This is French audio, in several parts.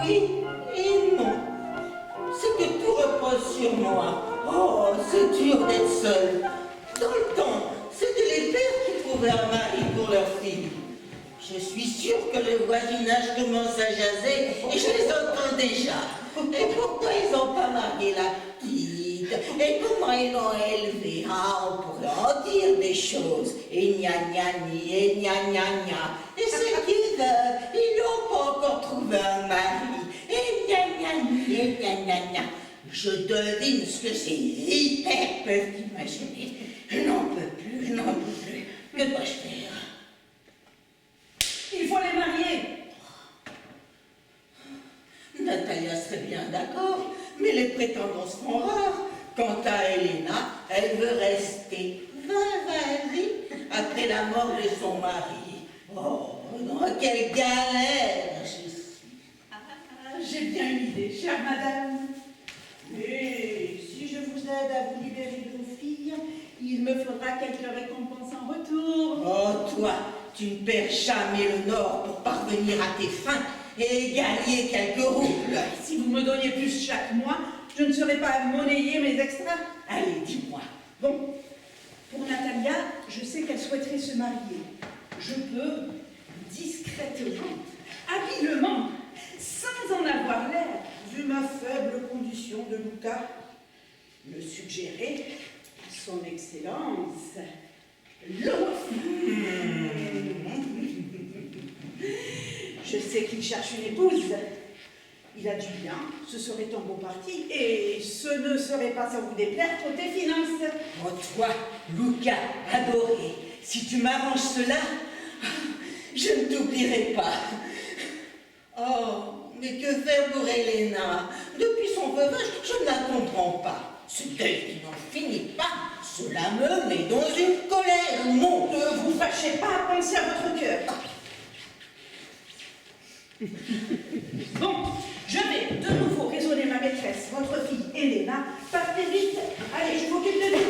oui et non. C'est que tout repose sur moi. Oh, c'est dur d'être seul. Dans le temps, c'était les pères qui trouvaient un mari pour leurs filles. Je suis sûre que le voisinage commence à jaser et je les entends déjà. Et pourquoi ils n'ont pas marié la petite? Et comment ils l'ont élevée? Ah, on pourrait en dire des choses. Et gna gna ni, et gna gna gna. Et ce qu'ils veulent, ils n'ont pas encore trouvé un mari. Et gna gna ni, et gna gna gna. Je devine ce que ces hyper peuvent imaginer. Je n'en peux plus, je n'en peux plus. Que dois-je faire? Il faut les marier. Natalia serait bien d'accord, mais les prétendants seront rares. Quant à Elena, elle veut rester 20 vies après la mort de son mari. Oh, dans quelle galère je suis. J'ai bien une idée, chère madame. Et si je vous aide à vous libérer de vos filles, il me faudra quelques récompenses en retour. Oh, toi, tu ne perds jamais le nord pour parvenir à tes fins et gagner quelques roubles. Si vous me donniez plus chaque mois, je ne serais pas à monnayer mes extras. Allez, dis-moi. Bon, pour Natalia, je sais qu'elle souhaiterait se marier. Je peux, discrètement, habilement, sans en avoir l'air, vu ma faible condition de Luca, le suggérer à son excellence, le roi. Je sais qu'il cherche une épouse. Il a du bien, ce serait un beau parti, et ce ne serait pas sans vous déplaire côté finances. Oh, toi, Luca, adoré, si tu m'arranges cela, je ne t'oublierai pas. Oh, mais que faire pour Elena? Depuis son veuvage, je ne la comprends pas. Ce deuil qui n'en finit pas, cela me met dans une colère. Non, Ne vous fâchez pas à penser à votre cœur. Bon, je vais de nouveau raisonner ma maîtresse, votre fille Elena. Partez vite. Allez, je m'occupe de lui.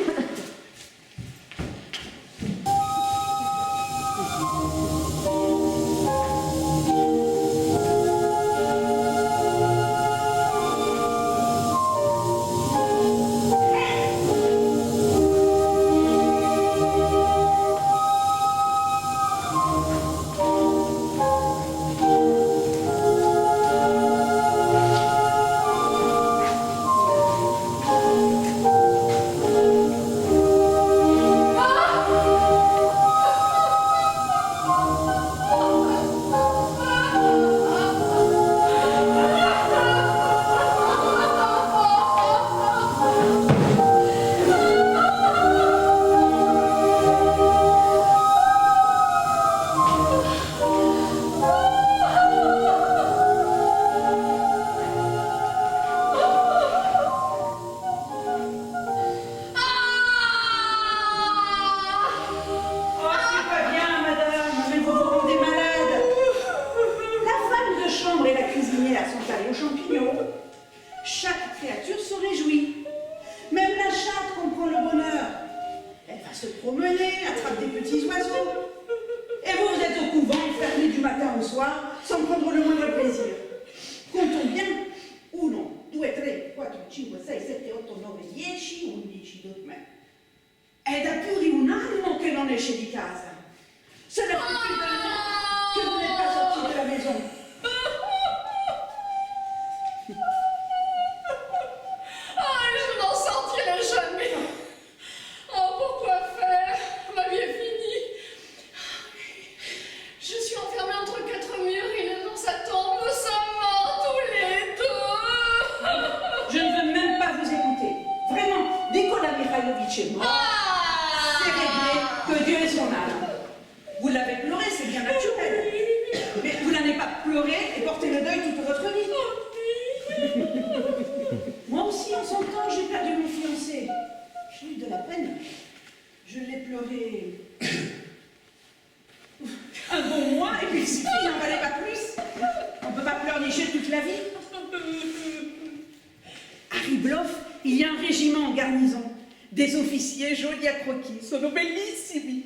Des officiers jolis à croquis, sono bellissimi.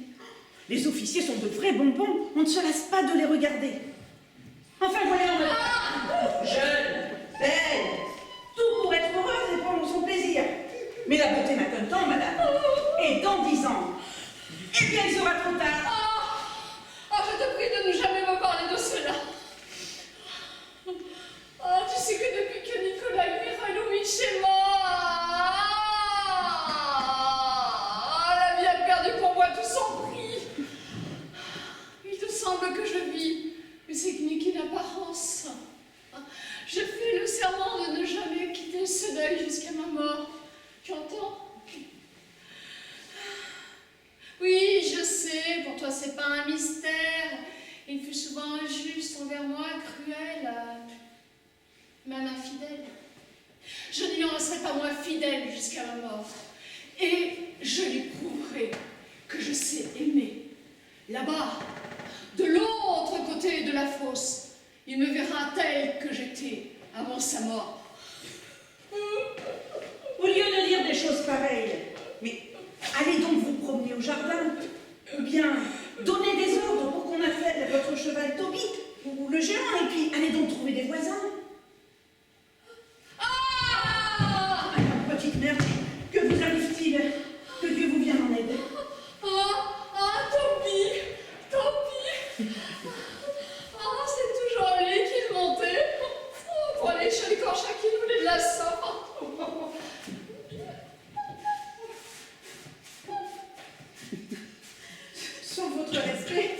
Les officiers sont de vrais bonbons, on ne se lasse pas de les regarder. Enfin, voilà, je une apparence. Je fais le serment de ne jamais quitter ce deuil jusqu'à ma mort. Tu entends? Oui, je sais, pour toi c'est pas un mystère. Il fut souvent injuste envers moi, cruel, même infidèle. Je ne lui en serai pas moins fidèle jusqu'à ma mort. Et je lui prouverai que je sais aimer. Là-bas, de l'autre côté de la fosse, il me verra tel que j'étais avant sa mort. Au lieu de dire des choses pareilles, mais allez donc vous promener au jardin, ou bien donnez des ordres pour qu'on attelle votre cheval Toby, ou le géant, et puis allez donc trouver des voisins. Ah! Alors, petite mère, que vous arrive-t-il? Que Dieu vous vienne en aide. Toby! Toby! Ah, c'est toujours lui qui le montait. Pour aller chez les corchats qui nous les glaçons. Sans votre respect,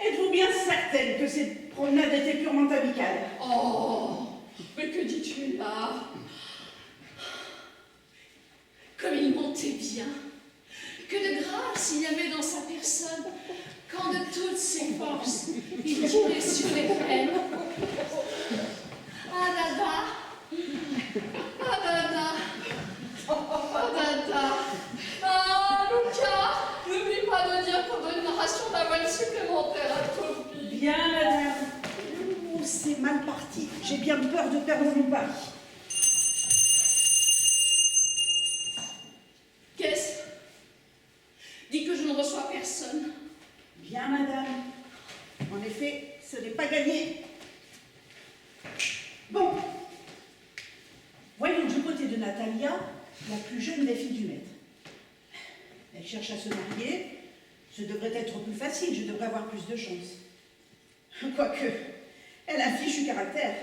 êtes-vous bien certaine que cette promenade était purement amicale? Oh, mais que dis-tu là? Comme il montait bien, que de grâce il y avait dans sa personne, quand de toutes ses forces il tirait sur les rênes. Ah dada, ah dada, ah dada. Ah Lucas, n'oublie pas de dire qu'on donne une ration d'avoine supplémentaire à Toby. Bien, madame. Oh, c'est mal parti. J'ai bien peur de perdre mon pari. Qu'est-ce? Dis que je ne reçois personne. Bien, madame. En effet, ce n'est pas gagné. Bon. Voyons du côté de Natalia, la plus jeune des filles du maître. Elle cherche à se marier. Ce devrait être plus facile, je devrais avoir plus de chance. Quoique, elle a un fichu caractère.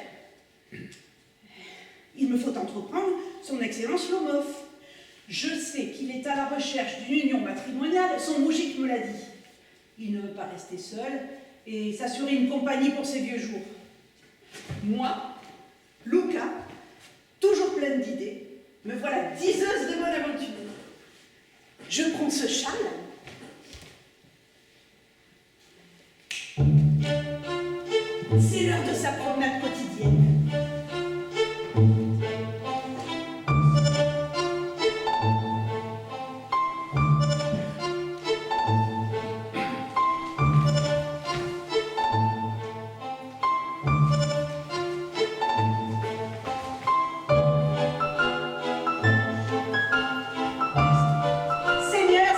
Il me faut entreprendre son excellence Lomov. Je sais qu'il est à la recherche d'une union matrimoniale, son moujik me l'a dit. Il ne veut pas rester seul et s'assurer une compagnie pour ses vieux jours. Moi, Luca, toujours pleine d'idées, me voilà diseuse de bonne aventure. Je prends ce châle. C'est l'heure de sa promenade quotidienne. Seigneur,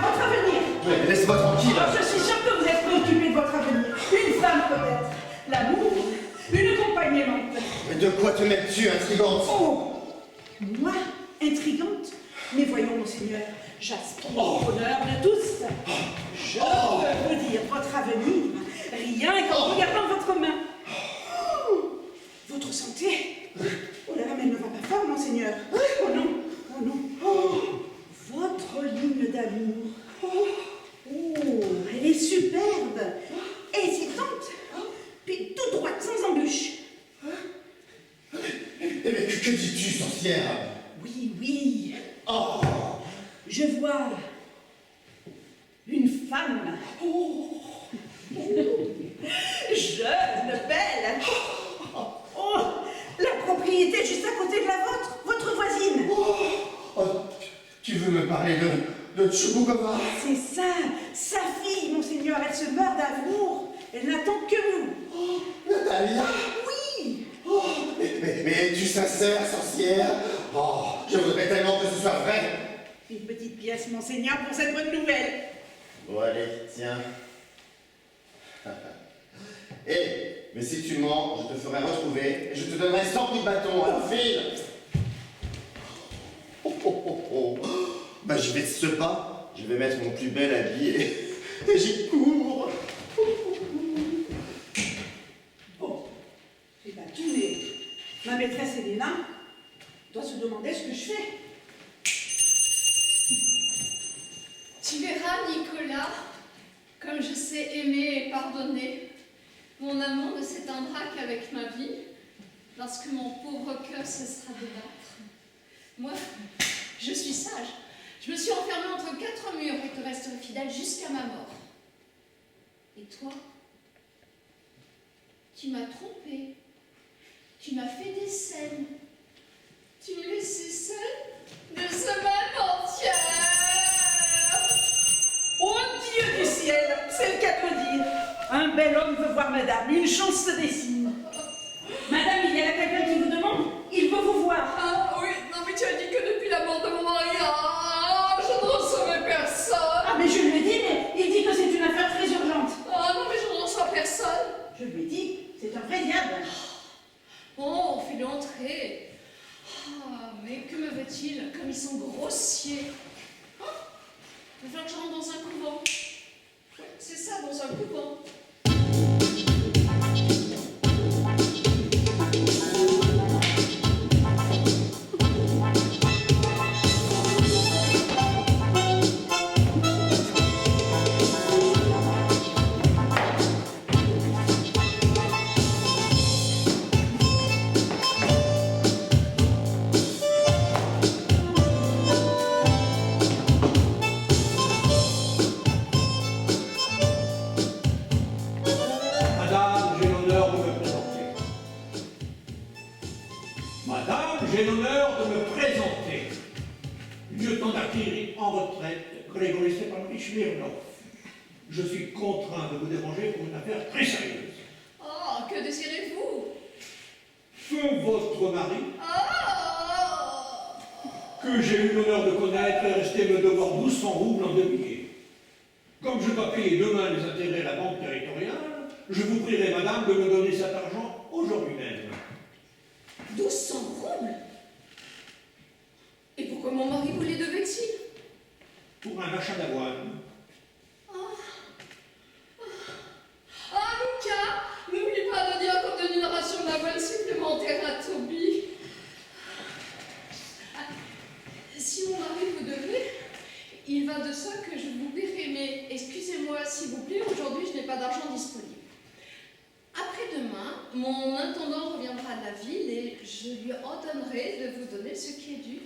votre avenir. Mais laisse-moi tranquille. Oh, je suis sûre que vous êtes préoccupé de votre avenir. Une femme peut-être. L'amour, une compagnie aimante. Mais de quoi te mêles-tu, intrigante? Oh, moi, intrigante? Mais voyons, monseigneur, j'aspire au bonheur de tous. Je peux vous dire votre avenir, rien qu'en regardant votre main. Oh, votre santé? Oh là là, mais elle ne va pas fort, monseigneur. Oh non, oh non. Oh, votre ligne d'amour. Oh, elle est superbe, hésitante, puis tout droite, sans embûche. Mais que dis-tu, sorcière? Oui, oui. Oh, Je vois une femme. Jeune, belle. Oh, la propriété juste à côté de la vôtre, votre voisine. oh, tu veux me parler de Tchoubouková? C'est ça, sa fille, monseigneur, elle se meurt d'amour. Elle n'attend que nous. Natalia? Oui. Oh, mais es-tu sincère, sorcière? Oh, je voudrais tellement que ce soit vrai. Une petite pièce, monseigneur, pour cette bonne nouvelle. Bon, allez, tiens. Mais si tu mens, je te ferai retrouver et je te donnerai 100 coups de bâton. Alors file. Oh. Bah, j'y vais de ce pas. Je vais mettre mon plus bel habit et j'y cours. Bon, j'ai battu, mais ma maîtresse Elena doit se demander ce que je fais. Tu verras, Nicolas, comme je sais aimer et pardonner. Mon amour ne s'éteindra qu'avec ma vie, lorsque mon pauvre cœur cessera de battre. Moi, je suis sage. Je me suis enfermée entre 4 murs et te resterai fidèle jusqu'à ma mort. Et toi, tu m'as trompée. Tu m'as fait des scènes. Tu me laissais seule de semaine entière. Oh Dieu du ciel, c'est le cas de le dire. Un bel homme veut voir madame, une chance se dessine. Madame, il y a là quelqu'un qui vous demande, il veut vous voir. Ah oui, non mais tu as dit que depuis la mort de mon mari, je ne recevais personne. Ah mais je lui ai dit, mais il dit que c'est une affaire très urgente. Ah non mais je ne reçois personne. Je lui ai dit, c'est un vrai diable. Oh, fais-le entrer. Ah, mais que me veut-il? Comme ils sont grossiers. Ah, il va falloir que je rentre dans un couvent. Ouais, c'est ça, dans un couvent. Madame, j'ai l'honneur de me présenter. Madame, j'ai l'honneur de me présenter. Lieutenant d'artillerie en retraite, Grégory Stepanovitch Smirnov. Je suis contraint de vous déranger pour une affaire très sérieuse. Oh, que désirez-vous? Que votre mari, Oh, que j'ai eu l'honneur de connaître, est resté me devoir 1200 roubles en 2 billets. Comme je dois payer demain les intérêts à la banque territoriale, je vous prierai, madame, de me donner cet argent aujourd'hui même. 1200 roubles? Et pourquoi mon mari voulait de vexil? Pour un achat d'avoine. Ah, Lucas, n'oublie pas de dire qu'on donne une ration d'avoine supplémentaire à Toby. Ah, si mon mari vous devait, il va de soi que je vous paierai, mais excusez-moi s'il vous plaît, aujourd'hui je n'ai pas d'argent disponible. Après-demain, mon intendant reviendra de la ville et je lui ordonnerai de vous donner ce qui est dû.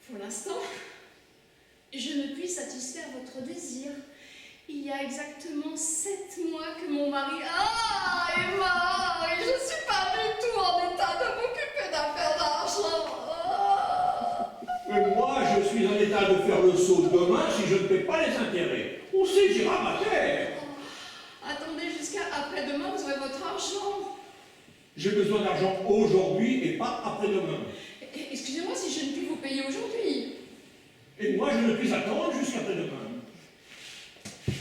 Pour l'instant, je ne puis satisfaire votre désir. Il y a exactement 7 mois que mon mari est mort et je ne suis pas du tout en état de m'occuper d'affaires d'argent. Et moi, je suis en état de faire le saut demain si je ne paie pas les intérêts. On saisira ma terre. Attendez jusqu'à après-demain, vous aurez votre argent. J'ai besoin d'argent aujourd'hui et pas après-demain. Excusez-moi si je ne puis vous payer aujourd'hui. Et moi, je ne puis attendre jusqu'à après-demain.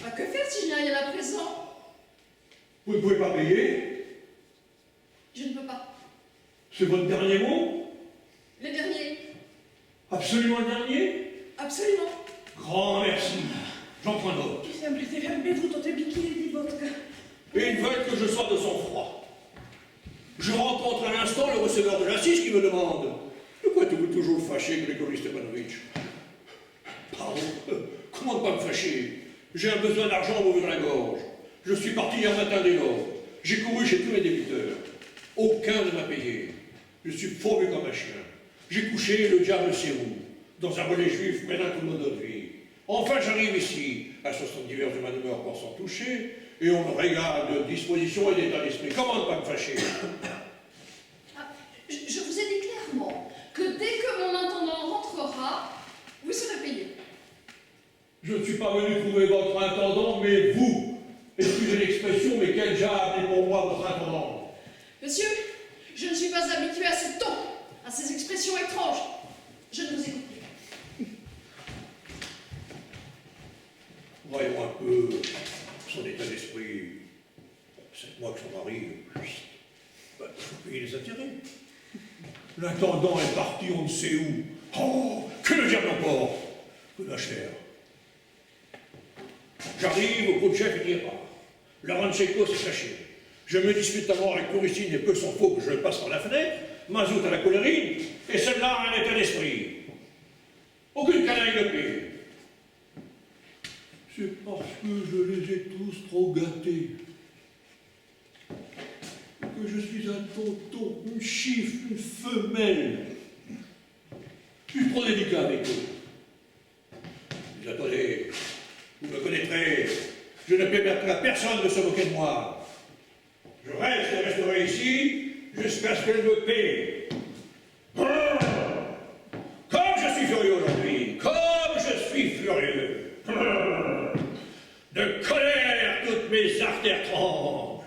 Ah, que faire si je n'ai rien à présent? Vous ne pouvez pas payer? Je ne peux pas. C'est votre dernier mot? Le dernier? Absolument le dernier? Absolument. Grand merci. J'en prends d'autres. Fermez-vous, tentez qu'il est dit votre. Et ils veulent que je sois de sang-froid. Je rencontre à l'instant le receveur de l'assise qui me demande: de quoi êtes-vous toujours fâché, Grégory Stepanovitch? Pardon, comment ne pas me fâcher? J'ai un besoin d'argent au bout de la gorge. Je suis parti hier matin dès l'aube. J'ai couru chez tous mes débiteurs. Aucun ne m'a payé. Je suis pauvre comme un chien. J'ai couché le diable sait où, dans un relais juif près d'un tonneau d'eau de vie. Enfin, j'arrive ici, à 70 vers de ma demeure pour s'en toucher, et on me régale de disposition et d'état d'esprit. Comment ne pas me fâcher? Ah, je vous ai dit clairement que dès que mon intendant rentrera, vous serez payé. Je ne suis pas venu trouver votre intendant, mais vous. Excusez l'expression, mais quel diable est pour moi votre intendant? Monsieur, je ne suis pas habitué à ce ton, à ces expressions étranges. Je ne vous écoute plus. Voyons un peu son état d'esprit. 7 mois que son mari, il faut payer les intérêts. L'intendant est parti on ne sait où. Oh, que le diable emporte. Que la chair. J'arrive au coup de chef et n'y est pas. La Rancheco s'est cachée. Je me dispute d'abord avec Couricine et peu s'en faut que je passe par la fenêtre. Mazout à la colérine, et celle-là a un état d'esprit. Aucune canaille ne paie. C'est parce que je les ai tous trop gâtés. que je suis un tonton, une chiffre, une femelle. Je suis trop délicat avec eux. Mais attendez, vous me connaîtrez. Je ne permettrai à personne de se moquer de moi. Je reste et resterai ici jusqu'à ce qu'elle me paie. Comme je suis furieux aujourd'hui, comme je suis furieux. De colère, toutes mes artères tremblent.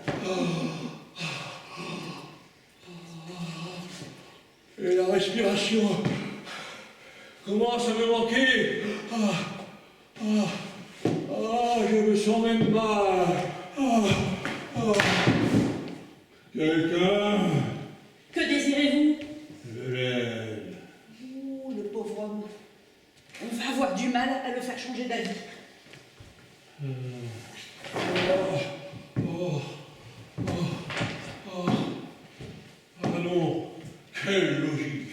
Et la respiration commence à me manquer. Je me sens même mal. Quelqu'un? Que désirez-vous? De l'aide. Oh, le pauvre homme. On va avoir du mal à le faire changer d'avis. Ah non, quelle logique.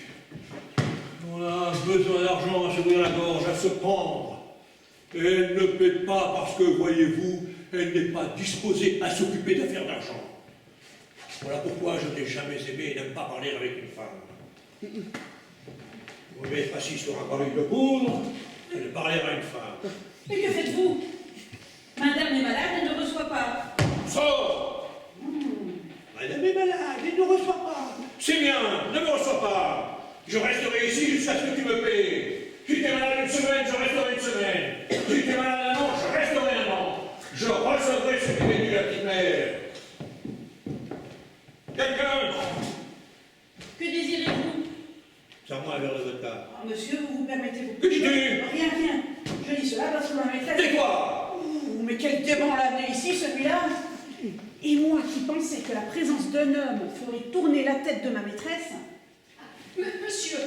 On a besoin d'argent à se ouvrir la gorge, à se pendre. Et elle ne paie pas parce que, voyez-vous, elle n'est pas disposée à s'occuper d'affaires d'argent. Voilà pourquoi je n'ai jamais aimé et n'aime pas parler avec une femme. Vous m'êtes assis sur un baril de poudre et de parler à une femme. Mais que faites-vous? Madame est malade, elle ne reçoit pas. Sors! Madame est malade, elle ne reçoit pas. C'est bien, ne me reçois pas. Je resterai ici jusqu'à ce que tu me payes. Si tu es malade une semaine, je resterai une semaine. Si tu es malade un an, je resterai un an. Je recevrai ce qui m'est dû la petite mère. Quelqu'un? Que désirez-vous? Sers-moi un verre de vodka. Ah, monsieur, vous vous permettez beaucoup Que de dis-tu? choses? Rien. Je dis cela parce que ma maîtresse... Tais-toi! Ouh, mais quel démon l'a amené ici, celui-là? Et moi qui pensais que la présence d'un homme ferait tourner la tête de ma maîtresse... Monsieur,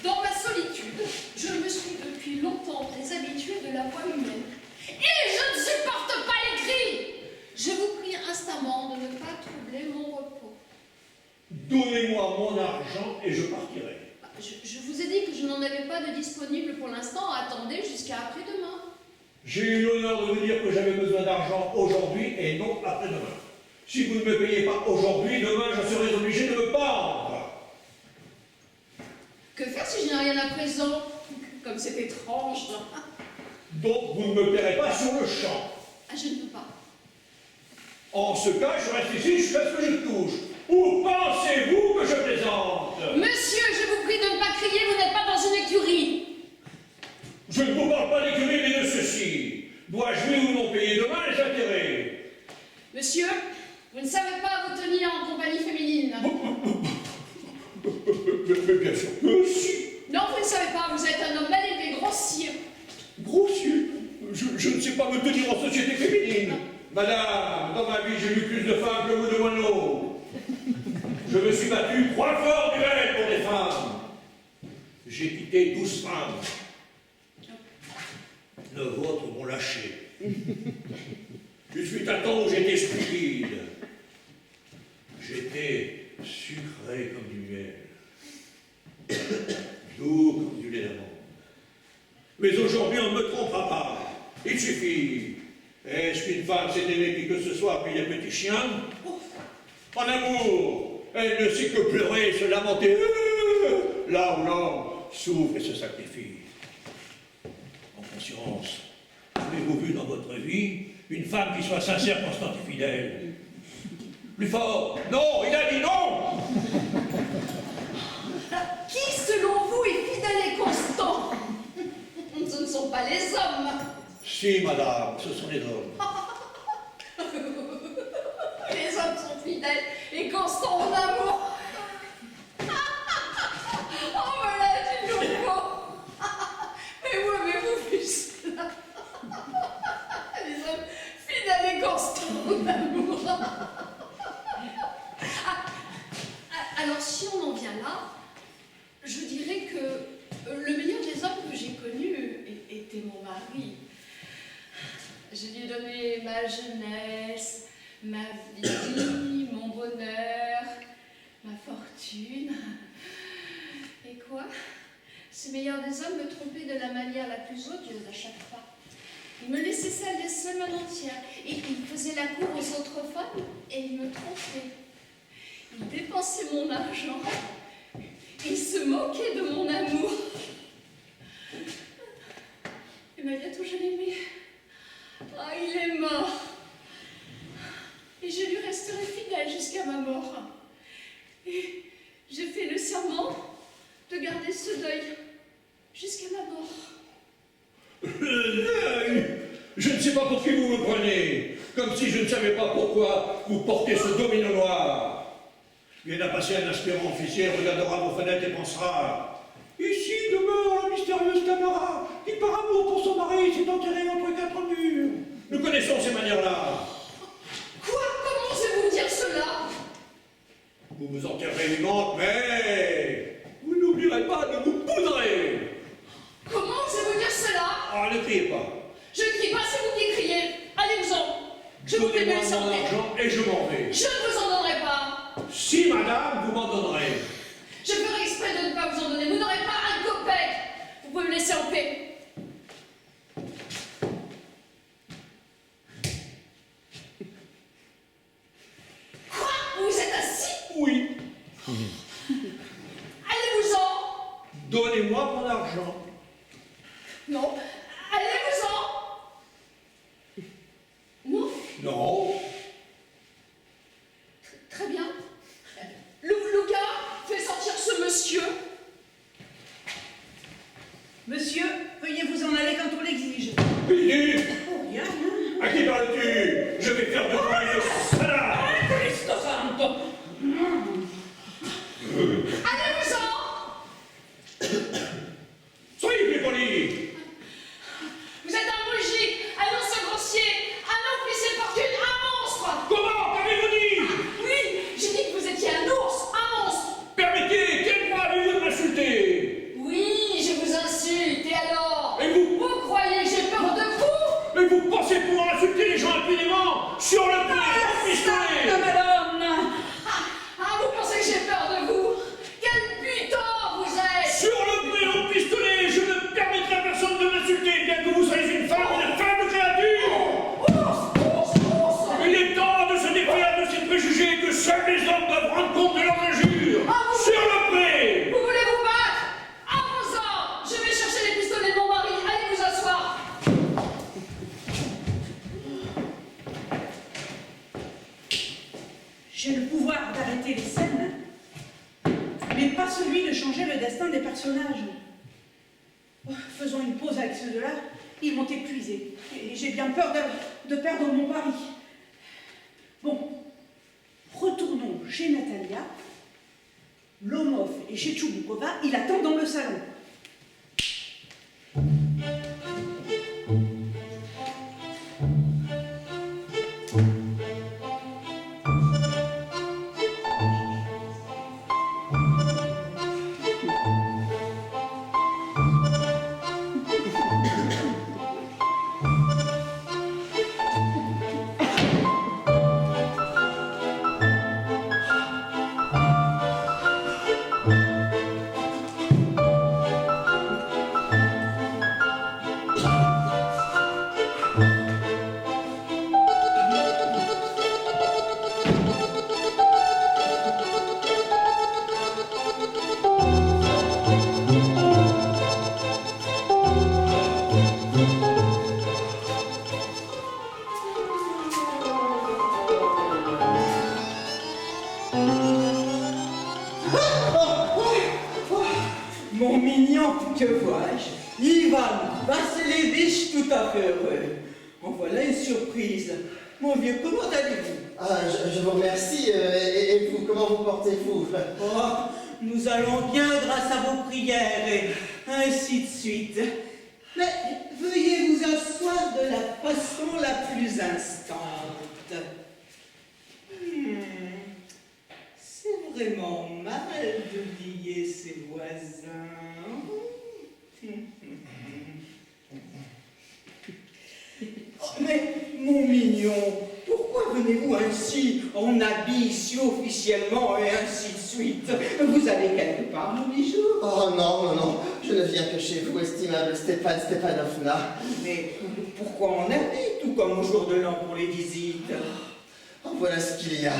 dans ma solitude, je me suis depuis longtemps déshabituée de la voix humaine. Et je ne supporte pas les cris. Je vous prie instamment de ne pas troubler mon repos. Donnez-moi mon argent et je partirai. Je vous ai dit que je n'en avais pas de disponible pour l'instant. Attendez jusqu'à après-demain. J'ai eu l'honneur de vous dire que j'avais besoin d'argent aujourd'hui et non après-demain. Si vous ne me payez pas aujourd'hui, demain je serai obligé de me pendre. Que faire si je n'ai rien à présent? Comme c'est étrange. Donc vous ne me paierez pas sur le champ. Ah, je ne peux pas. En ce cas, je reste ici jusqu'à ce que je touche. Ou pensez-vous que je plaisante? Monsieur, je vous prie de ne pas crier, vous n'êtes pas dans une écurie. Je ne vous parle pas d'écurie, mais de ceci. Dois-je oui ou non payer demain les intérêts? Monsieur, vous ne savez pas vous tenir en compagnie féminine. Mais bien sûr que si. Non, vous ne savez pas, vous êtes un homme mal élevé, grossier. Grossier? Je ne sais pas me tenir en société féminine. Madame, dans ma vie, j'ai vu plus de femmes que vous de moineaux. Je me suis battu 3 fois en duel pour des femmes. J'ai quitté 12 femmes. 9 autres m'ont lâché. Il fut un temps où j'étais stupide. J'étais sucré comme du miel. Doux comme du lait d'amande. Mais aujourd'hui, on ne me trompera pas. Il suffit. Est-ce qu'une femme sait aimer qui que ce soit puis les petits chiens? En amour, elle ne sait que pleurer et se lamenter. Là où l'homme souffre et se sacrifie. En conscience, avez-vous vu dans votre vie une femme qui soit sincère, constante et fidèle? Plus fort. Non, il a dit non. Qui, selon vous, est fidèle et constant? Ce ne sont pas les hommes. Si, madame, ce sont les hommes. Les hommes sont fidèles et constants en amour. Oh, voilà du nouveau. Mais où avez-vous vu cela? Les hommes fidèles et constants en amour. Alors, si on en vient là, je dirais que le meilleur des hommes que j'ai connus était mon mari. Je lui ai donné ma jeunesse, ma vie, mon bonheur, ma fortune. Et quoi? Ce meilleur des hommes me trompait de la manière la plus odieuse à chaque fois. Il me laissait seule des semaines entières. Et il faisait la cour aux autres femmes et il me trompait. dépensé mon argent. Il se moquait de mon amour. Il m'a bientôt je l'aimais. Ah, il est mort. Et je lui resterai fidèle jusqu'à ma mort. Et j'ai fait le serment de garder ce deuil jusqu'à ma mort. Je ne sais pas pour qui vous me prenez, comme si je ne savais pas pourquoi vous portez ce domino noir. Viens à passer un aspirant officier, regardera vos fenêtres et pensera: ici demeure la mystérieuse Tamara, qui par amour pour son mari s'est enterrée entre 4 murs. Nous connaissons ces manières-là. Quoi? Comment osez-vous dire cela? Vous vous enterrez vivante, mais vous n'oublierez pas de vous poudrer. Comment osez-vous dire cela? Ah, ne criez pas. Je ne crie pas, c'est vous qui criez. Allez-vous-en. Je vous fais Donnez-moi belle mon santé. argent et je m'en vais. Je ne vous en donnerai pas. Si, madame, vous m'en donnerez. Je ferai exprès de ne pas vous en donner. Vous n'aurez pas un copec. Vous pouvez me laisser en paix. Quoi? Vous êtes assis? Oui. Allez-vous-en. Donnez-moi mon argent. Non. Allez-vous-en. Non. Non. Très bien. Luca, fais sortir ce monsieur. Monsieur, veuillez vous en aller quand on l'exige. Billy, Oh, rien, hein. à qui parles-tu? Je vais faire de toi une salade. Cristo santo. Allez-vous-en. Soyez plus polis. Vous êtes un bougie, un ours grossier, un officier de fortune, un monstre. Comment? Qu'avez-vous dit? Oui, j'ai dit que vous étiez un ours, un monstre. Permettez, quel droit avez-vous de m'insulter? Oui, je vous insulte, et alors? Et vous? Vous croyez que j'ai peur de vous? Mais vous pensez pouvoir insulter les gens impunément? Sur le pied, au pistolet. Madonna. Ah, vous pensez que j'ai peur de vous? Quel putain vous êtes! Sur le pied, au pistolet, je ne permettrai à personne de m'insulter, bien que vous soyez une faible créature. Il est temps de se défaire de ces préjugés que seuls les hommes doivent rendre compte de leurs injures. Sur le pied. Vous voulez vous battre? Allons-en! Je vais chercher les pistolets de mon mari, allez vous asseoir! J'ai le pouvoir d'arrêter les scènes, mais pas celui de changer le destin des personnages. Oh, faisons une pause avec ceux-là, ils m'ont épuisé, et j'ai bien peur de perdre mon pari. Bon, retournons chez Natalia. Lomov et chez Tchoubikova, il attend dans le salon. Mon mignon, que vois-je? Ivan Vassilevitch, tout à fait heureux. En voilà une surprise. Mon vieux, comment allez-vous? Ah, je vous remercie. Et vous, comment vous portez-vous? Oh, nous allons bien grâce à vos prières et ainsi de suite. Mais veuillez vous asseoir de la façon la plus instante. C'est vraiment mal d'oublier ses voisins. Oh, mais, mon mignon, pourquoi venez-vous ainsi en habit si officiellement et ainsi de suite? Vous allez quelque part, mon bijou? Oh non, non, non, je ne viens que chez vous, estimable Stéphane Stepanovna. Mais pourquoi en habit, tout comme au jour de l'an pour les visites? Oh, voilà ce qu'il y a.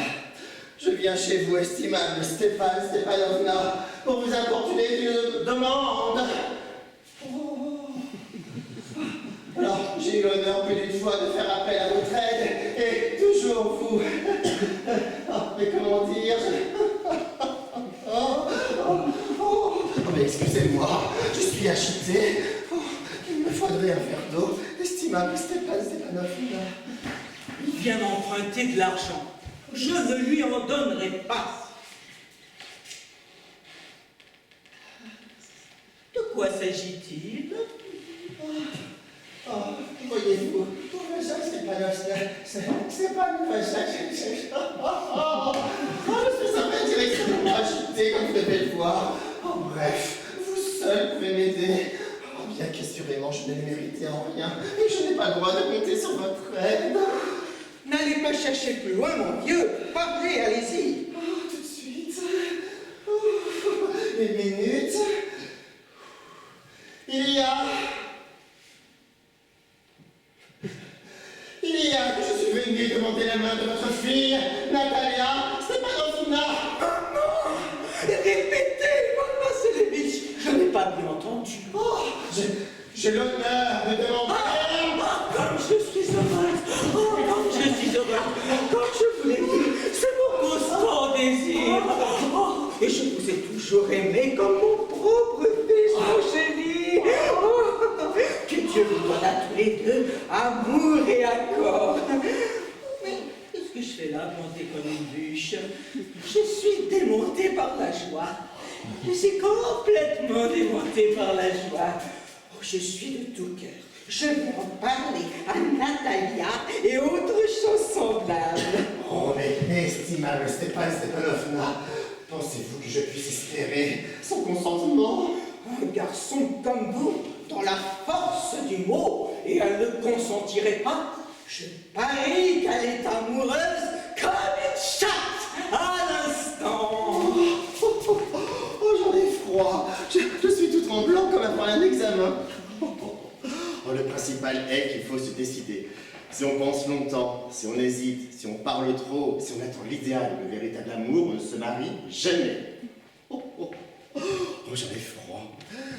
Je viens chez vous, estimable Stéphane Stepanovna, pour vous importuner d'une demande. Oh. Alors, j'ai eu l'honneur plus d'une fois de faire appel à votre aide, et toujours vous. Oh, mais comment dire oh, mais excusez-moi, je suis agité. Oh, il me faudrait un verre d'eau, estimable Stéphane Stepanovna. Il vient m'emprunter de l'argent. Je ne lui en donnerai pas. De quoi s'agit-il? Voyez-vous, pauvre Jacques Stepanovna, c'est pas une Jacques. Je suis en fait extrêmement agité, comme vous devez le voir. Oh, bref, vous seul pouvez m'aider. Oh, bien qu'assurément, je ne l'ai mérité en rien, et je n'ai pas le droit de compter sur votre aide. N'allez pas chercher plus loin, mon vieux. Parlez, allez-y. Oh, tout de suite. Une minute. Il y a que je suis venu demander la main de votre fille, Natalia Stepanovna. Oh non! Répétez, Papa Selevitch. Je n'ai pas bien entendu. Oh, j'ai l'honneur de demander. Comme je suis heureuse. Oh, comme je suis heureuse. Comme je vous l'ai dit, c'est mon constant désir. Oh, et je vous ai toujours aimé comme mon propre fils, mon chéri. Oh, que Dieu vous donne à tous les deux amour et accord. Mais qu'est-ce que je fais là, plantée comme une bûche? Je suis démontée par la joie. Je suis complètement démontée par la joie. Oh, je suis de tout cœur. Je vais en parler à Natalia et autres choses semblables. Oh, mais estimable Stéphane Stepanovna, pensez-vous que je puisse espérer son consentement? Un garçon comme vous, dans la force du mot, et elle ne consentirait pas. Je parie qu'elle est amoureuse comme une chatte à l'instant. Oh, j'en ai froid. Je suis tout tremblant comme après un examen. Oh, le principal est qu'il faut se décider. Si on pense longtemps, si on hésite, si on parle trop, si on attend l'idéal, le véritable amour, on ne se marie jamais. Oh, j'en ai froid.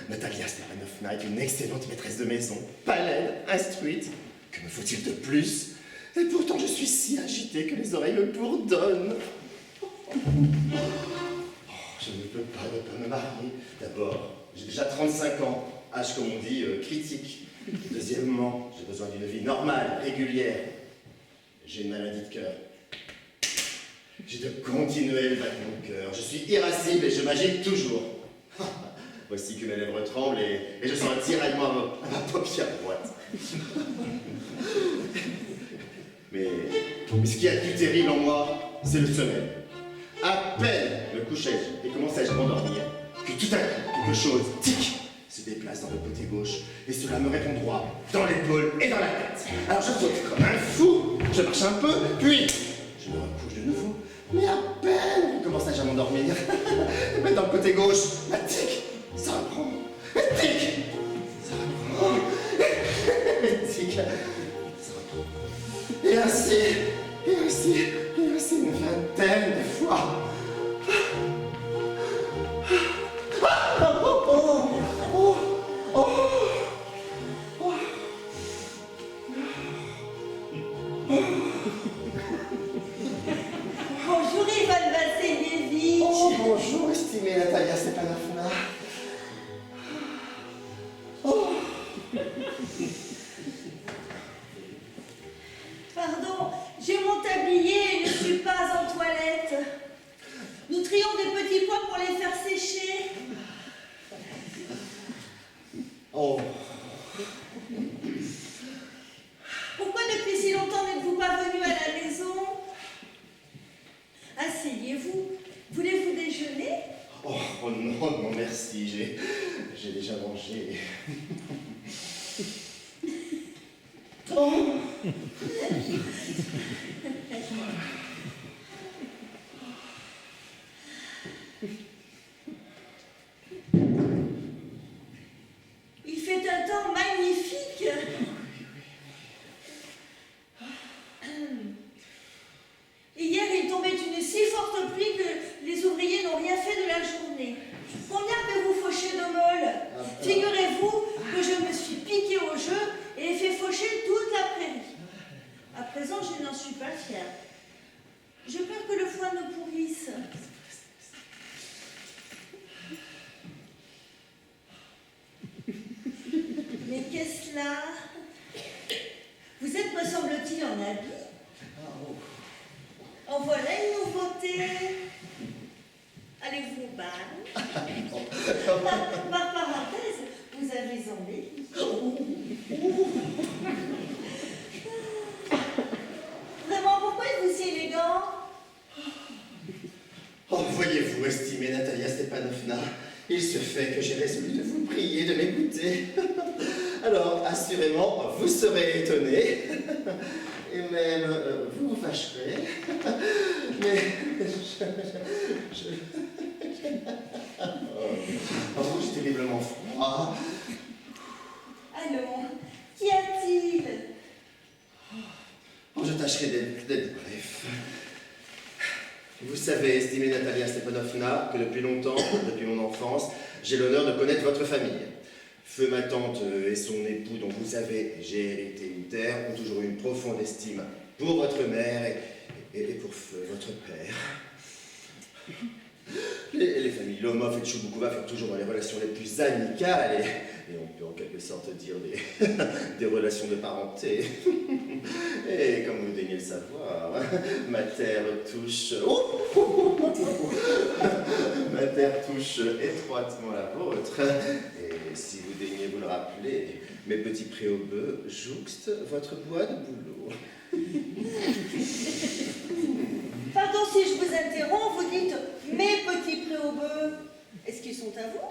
Natalia Stepanovna est une excellente maîtresse de maison, palaide, instruite. Que me faut-il de plus? Et pourtant je suis si agité que les oreilles me bourdonnent. Je ne peux pas ne pas me marier. D'abord, j'ai déjà 35 ans, âge comme on dit, critique. Deuxièmement, j'ai besoin d'une vie normale, régulière. J'ai une maladie de cœur. J'ai de continuels battements de cœur. Je suis irascible et je m'agite toujours. Voici que mes lèvres tremblent et je sens un tiraillement à ma paupière droite. Mais ce qui est le plus terrible en moi, c'est le sommeil. À peine me couchais-je et commençais-je à m'endormir que tout à coup, quelque chose, tic, se déplace dans le côté gauche et cela me répond droit, dans l'épaule et dans la tête. Alors je saute comme un fou, je marche un peu, puis je me recouche de nouveau. Mais à peine commençais-je à m'endormir, mais dans le côté gauche, la tic, ça reprend, tic, ça reprend, tic, ça reprend. Et ainsi une vingtaine de fois. Bonjour Ivan Vassilievitch. Oh, bonjour, estimée Natalia Stepanovna. Oh. Pardon, j'ai mon tablier et ne suis pas en toilette. Nous trions des petits pois pour les faire sécher. Oh. Pourquoi depuis si longtemps n'êtes-vous pas venu à la maison? Asseyez-vous. Voulez-vous déjeuner? Oh non, non merci, j'ai déjà mangé. Oh. Il fait un temps magnifique. Hier, il tombait une si forte cela? Vous êtes, me semble-t-il, en habit? En voilà une nouveauté. Allez-vous au bal? Par parenthèse, vous avez embelli. Vraiment, pourquoi êtes-vous si élégant? Oh, voyez-vous, estimée Natalia Stepanovna, il se fait que j'ai résolu de vous prier de m'écouter. Alors, assurément, vous serez étonné, et même vous vous fâcherez, mais oh, j'ai terriblement froid. Allons, qu'y a-t-il? Oh, je tâcherai d'être bref. Vous savez, estimée Natalia Stepanovna, que depuis longtemps, depuis mon enfance, j'ai l'honneur de connaître votre famille. Feu ma tante et son époux, dont vous savez, j'ai hérité une terre, ont toujours eu une profonde estime pour votre mère et pour Feu, votre père. Les familles Lomov et Tchouboukova furent toujours dans les relations les plus amicales et on peut en quelque sorte dire des relations de parenté. Et comme vous daignez le savoir, ma terre touche... ma terre touche étroitement la vôtre. Et si vous daignez vous le rappeler, mes petits préaubeux jouxtent votre bois de bouleau. Pardon si je vous interromps, vous dites mes petits préaubeux. Est-ce qu'ils sont à vous?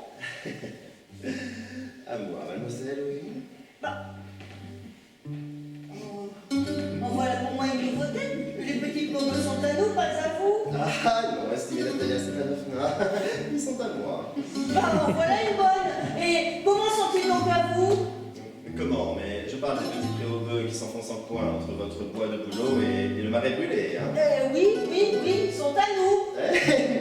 À moi, mademoiselle, oui. Bah. En voilà pour moi une nouveauté. Les petits préaubeux sont à nous, pas à vous. Ah non, estimée Natalia Stepanovna, ils sont à moi. Bah, en voilà une bonne. Et comment sont-ils donc à vous? Comment? Mais je parle des petits préaubeux qui s'enfoncent en coin entre votre bois de bouleau et le marais brûlé, hein. Oui, ils sont à nous.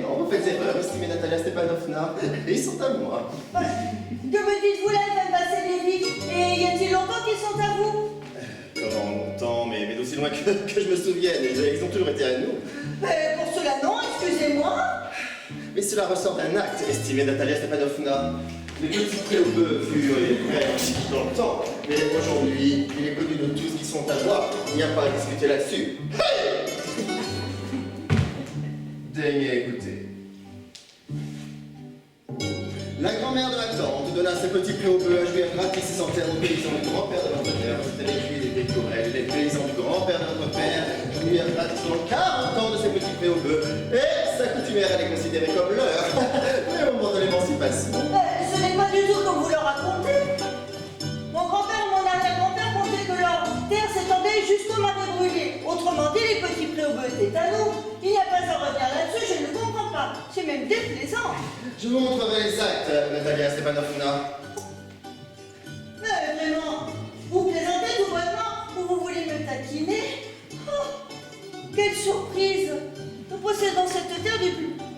Non, vous faites erreur, estimée Natalia Stepanovna. Ils sont à moi. Bah, que me dites-vous là, ils viennent passer les vies? Et y a-t-il longtemps qu'ils sont à vous? Comment longtemps, mais d'aussi loin que je me souvienne, ils ont toujours été à nous. Pour cela, non, excusez-moi. Mais cela ressort d'un acte, estimée Natalia Stepanovna. Les petits préaubeux furent les frères dans le temps, mais aujourd'hui, il est connu de tous qui sont à moi. Il n'y a pas à discuter là-dessus. Hey! Daignez écouter. La grand-mère de ma tante donna ses petits préaubeux à jouir gratis et sans terre aux paysans du grand-père de votre père. C'était les filles des Pécorelles, les paysans du grand-père de votre père jouirent gratis pendant 40 ans de ces petits préaubeux et s'accoutumèrent à les considérer comme leurs. Mais au moment de l'émancipation. Ce n'est pas du tout comme vous le racontez. Mon grand-père et mon arrière-grand-père pensaient que leur terre s'étendait jusqu'au marais brûlé. Autrement dit, les petits préaubeux étaient à nous. Il n'y a pas à revenir là-dessus, je ne comprends pas. C'est même déplaisant. Je vous montrerai les actes, Natalia Stepanovna. Mais vraiment, vous plaisantez tout bonnement ou vous voulez me taquiner? Oh, quelle surprise! Nous possédons cette terre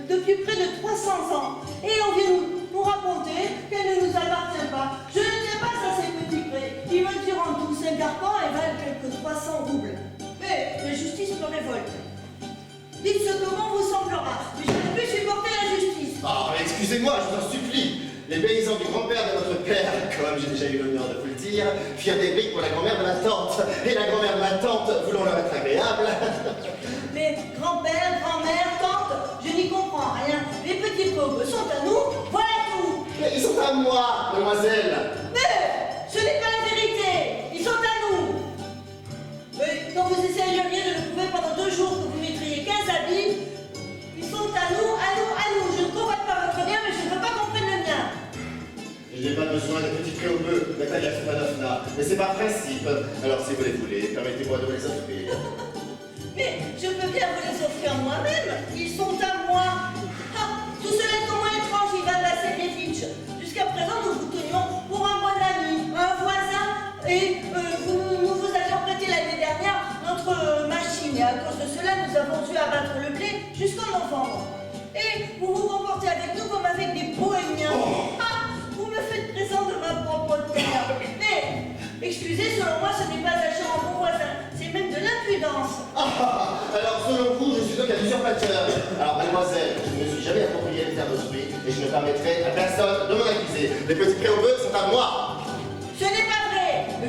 depuis près de 300 ans. Et on vient nous raconter qu'elle ne nous appartient pas. Je ne tiens pas à ces petits prés. Ils me tirent en tout 5 arpents et valent quelques 300 roubles. Mais la justice me révolte. Dites ce que bon vous semblera, mais je ne peux plus supporter la justice. Ah, excusez-moi, je vous en supplie. Les paysans du grand-père de votre père, comme j'ai déjà eu l'honneur de vous le dire, firent des briques pour la grand-mère de ma tante. Et la grand-mère de ma tante, voulant leur être agréable. Mais grand-père, grand-mère, tante, je n'y comprends rien. Les petits pauvres sont à nous, voilà tout. Mais ils sont à moi, mademoiselle. Mais ce n'est pas la vérité, ils sont à nous. Mais quand vous essayeriez de le prouver pendant 2 jours que vous mettriez 15 habits, ils sont à nous, à nous, à nous. Je ne convoite pas votre bien, mais je ne veux pas qu'on prenne le mien. Je n'ai pas besoin de petits préaubeux, Natalia Stepanovna, mais c'est par principe. Alors si vous les voulez, permettez-moi de vous les offrir. Mais je peux bien vous les offrir moi-même, ils sont à moi. Ah, tout cela est au moins étrange, Ivan Vassilievitch. Jusqu'à présent, nous vous tenions pour un bon ami, un voisin, et nous vous avions prêté l'année dernière notre machine. Et à cause de cela, nous avons dû abattre le blé jusqu'en novembre. Et vous vous comportez avec nous comme avec des bohémiens. Ah, vous me faites présent de ma propre terre. Mais, excusez, selon moi, ce n'est pas agir en bon voisin, c'est même de l'impudence. Alors selon vous, je suis donc un usurpateur. Alors mademoiselle, je ne me suis jamais approprié les terres d'autrui et je ne permettrai à personne de m'en accuser. Les petits préaubeux sont à moi. Ce n'est pas vrai.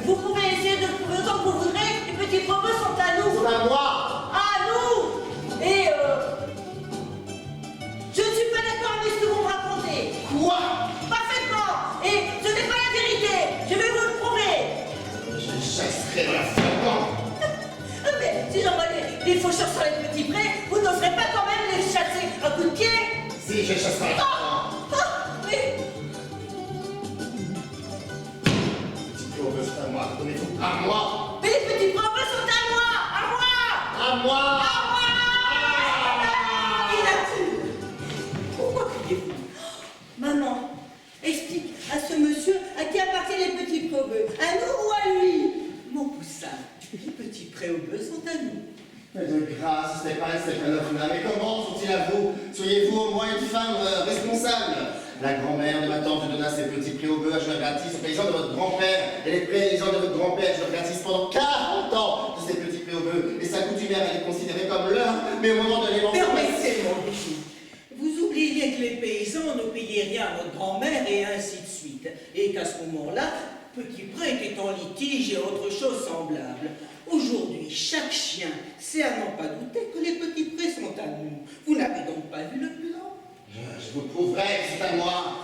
je chasserai. Mais Petit préaubeux, c'est à moi. Donnez-vous à moi. les petits préaubeux sont à moi. À moi. À moi. Qui l'a-t-il? Pourquoi criez-vous? Maman, explique à ce monsieur à qui appartiennent les petits préaubeux. À nous ou à lui? Mon poussin, les petits préaubeux sont à nous. Mais de grâce, Stéphane Stéphanovna, mais comment sont-ils à vous? Soyez-vous au moins une femme responsable? La grand-mère de ma tante donna ses petits préaubeux à jouer gratis aux paysans de votre grand-père, et les paysans de votre grand-père jouent gratis pendant 40 ans de ces petits préaubeux, et sa coutumière, elle est considérée comme leur, mais au moment de l'émancipation... Permettez-moi, Bichou. Vous oubliez que les paysans ne payaient rien à notre grand-mère et ainsi de suite. Et qu'à ce moment-là, Petit Pré était en litige et autre chose semblable. Aujourd'hui, chaque chien sait à n'en pas douter que les petits prés sont à nous. Vous n'avez donc pas vu le plan? Je vous prouverai que c'est à moi.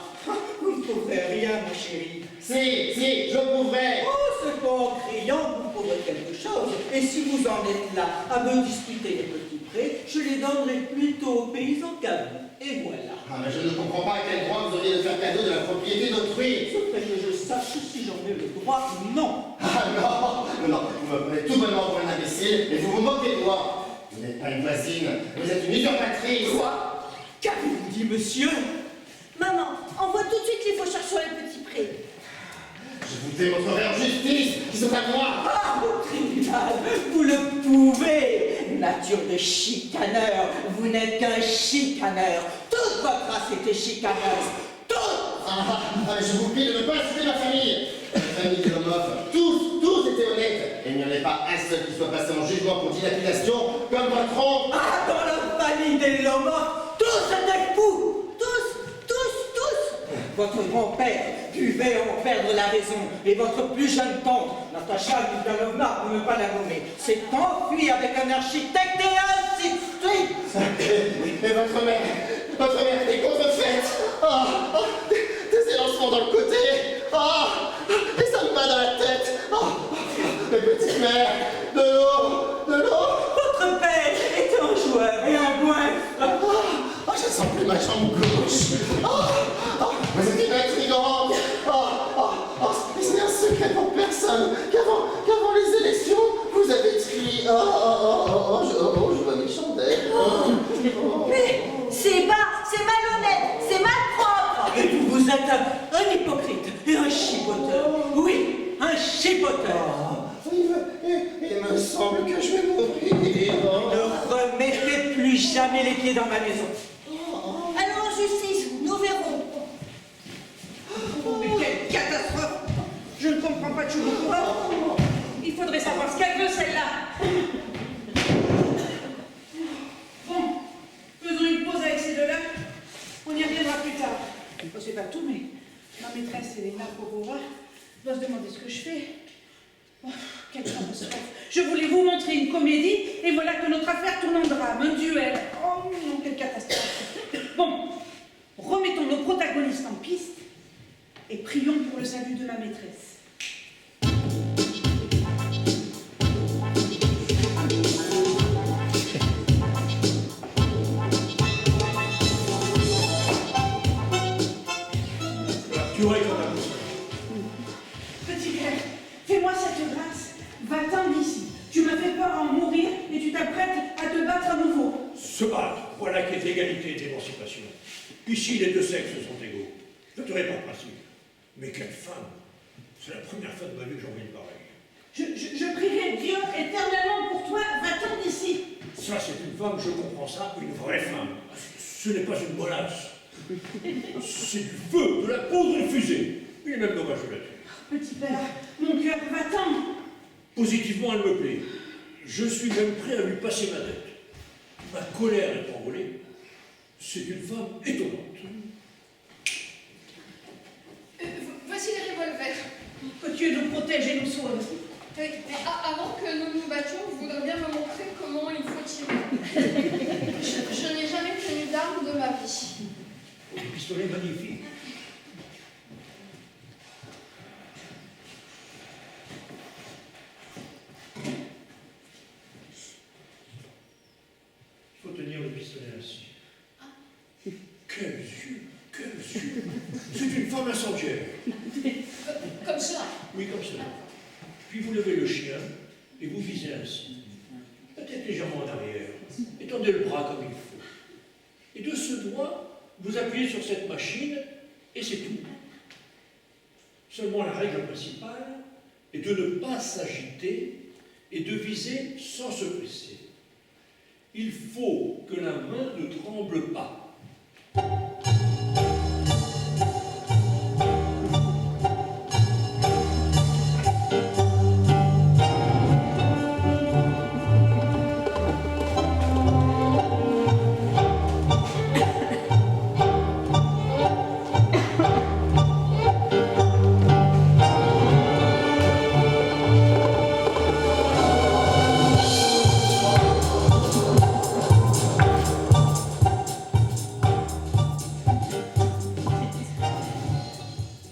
Vous ne trouverez rien, mon chéri. Si, je prouverai. Oh, c'est pas en criant que vous pourrez quelque chose. Et si vous en êtes là à me disputer les petits prés, je les donnerai plutôt aux paysans qu'à vous. Et voilà. Ah, mais je ne comprends pas à quel droit vous auriez de faire cadeau de la propriété d'autrui. Ce serait que je sache si j'en ai le droit ou non. Ah non, vous me prenez tout bonnement pour un imbécile, et vous vous moquez de moi. Vous n'êtes pas une voisine, vous êtes une usurpatrice. Quoi? Qu'avez-vous dit, monsieur? Maman, envoie tout de suite les faucheurs sur les petits prés. Je vous démontrerai en justice qui sont à moi. Ah, au tribunal, vous le pouvez. Nature de chicaneur, vous n'êtes qu'un chicaneur. Toute votre race était chicaneuse. Toute. Mais je vous prie de ne pas insulter ma famille. La famille de Lomov, tous étaient honnêtes. Et il n'y en avait pas un seul qui soit passé en jugement pour dilapidation comme votre oncle. Ah, dans la famille des Lomov, tous étaient fous. Votre grand-père buvait à en perdre la raison, et votre plus jeune tante, Natacha Mihailovna, pour ne pas la nommer, s'est enfuie avec un architecte et ainsi de suite. Et votre mère était contrefaite. Des élancements dans le côté. Et ça me bat dans la tête. Mes petites mères, de l'eau. Votre père était un joueur et un goinfre. Je sens plus ma jambe gauche. Vous êtes une intrigante. Mais c'est un secret pour personne qu'avant les élections, vous avez écrit. Je vois mes chandelles. Mais c'est bas, c'est malhonnête, c'est malpropre. Et vous êtes un hypocrite et un chipoteur. Oui, un chipoteur. Il me semble que je vais mourir. Ne remettez plus jamais les pieds dans ma maison. Allons en justice, nous verrons. Mais quelle catastrophe! Je ne comprends pas toujours pas. Il faudrait savoir ce qu'elle veut, celle-là. Bon, faisons une pause avec ces deux-là. On y reviendra plus tard. Oh, c'est pas tout, mais ma maîtresse, Elena Popova, doit se demander ce que je fais. Oh, quelle catastrophe! Je voulais vous montrer une comédie, et voilà que notre affaire tourne en drame, un duel. Oh non, quelle catastrophe! Bon, remettons nos protagonistes en piste et prions pour le salut de ma maîtresse. Tu aurais quand même. Petit père, fais-moi cette grâce. Va-t'en d'ici. Tu m'as fait peur à en mourir et tu t'apprêtes à te battre à nouveau. Se battre, voilà qui est égalité et émancipation. Ici, les deux sexes sont égaux. Je ne dirais pas de principe. Mais quelle femme! C'est la première fois de ma vie que j'en vois une pareille. Je prierai Dieu éternellement pour toi. Va-t'en d'ici. Ça, c'est une femme, je comprends ça, une vraie femme. Ce n'est pas une mollasse. C'est du feu, de la poudre et fusée. Il est même dommage de la tuer. Petit père, mon cœur, va-t'en. Positivement, elle me plaît. Je suis même prêt à lui passer ma tête. Ma colère est envolée. C'est une femme étonnante. Voici les revolvers. Que Dieu nous protège et nous sauve. Oui, mais avant que nous nous battions, vous voudrez bien me montrer comment il faut tirer. Je n'ai jamais tenu d'arme de ma vie. Un pistolet magnifique. Il faut tenir le pistolet ainsi. Quelle monsieur? C'est une femme incendiaire. Comme ça. Oui, comme cela. Puis vous levez le chien et vous visez ainsi. La tête légèrement en arrière. Étendez le bras comme il faut. Et de ce doigt, vous appuyez sur cette machine et c'est tout. Seulement la règle principale est de ne pas s'agiter et de viser sans se presser. Il faut que la main ne tremble pas.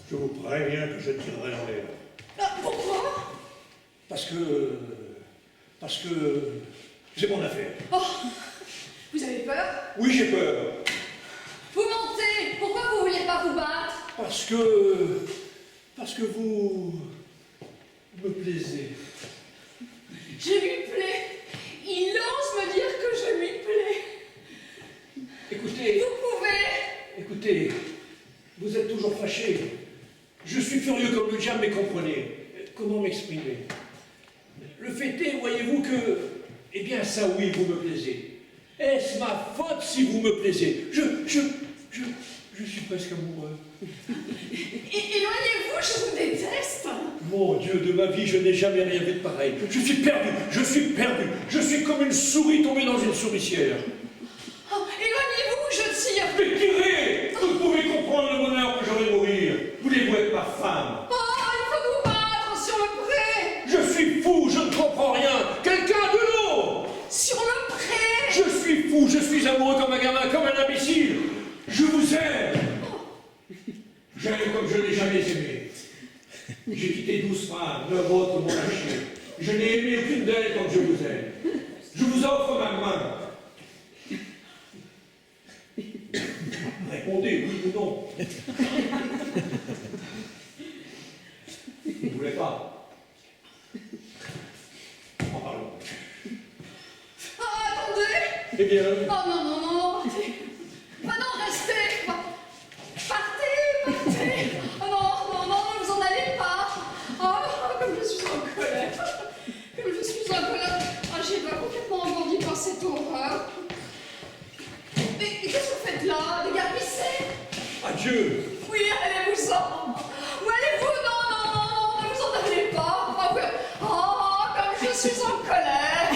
Je vous préviens que je tirerai en l'air. Pourquoi? Parce que c'est mon affaire. Oh, vous avez peur? Oui, j'ai peur. Vous mentez. Pourquoi vous vouliez pas vous battre? Parce que vous me plaisez. Je lui plais. Il ose me dire que je lui plais. Écoutez, Vous pouvez. écoutez, vous êtes toujours fâché. Je suis furieux comme le diable, mais comprenez. Comment m'exprimer? Le fait est, voyez-vous que, eh bien, ça oui, vous me plaisez. Est-ce ma faute si vous me plaisez? Je suis presque amoureux. Éloignez-vous, je vous déteste. Mon Dieu, de ma vie, je n'ai jamais rien vu de pareil. Je suis perdu, je suis perdu. Je suis comme une souris tombée dans une souricière. Oh, éloignez-vous, je tire. Mais tirez! Vous pouvez comprendre le bonheur que j'aurai de mourir. Voulez-vous être ma femme? Oh, il faut nous battre sur le pré. Je suis fou, je ne comprends rien. Quelqu'un de l'eau! Sur le pré. Je suis fou, je suis amoureux comme un gamin, comme un imbécile. Je vous aime. J'aime comme je n'ai jamais aimé. J'ai quitté 12 femmes, 9 autres m'ont lâché. Je n'ai aimé aucune d'elles comme je vous aime. Je vous offre ma main. Répondez oui ou non. Vous ne voulez pas? En parlons. Ah, attendez. Eh bien, Oh non, non, non, partez. Ah non, restez. Partez. Oh non, non, non, ne vous en allez pas. Oh, comme je suis en colère. Comme je suis en colère. Ah, j'ai pas complètement engourdi par cette horreur. Mais qu'est-ce que vous faites là? Dégarpissez. adieu. Oui, allez-vous-en. Où allez-vous? Non, non, non, non, ne vous en allez pas. Oh, oui. Oh, comme je suis en colère.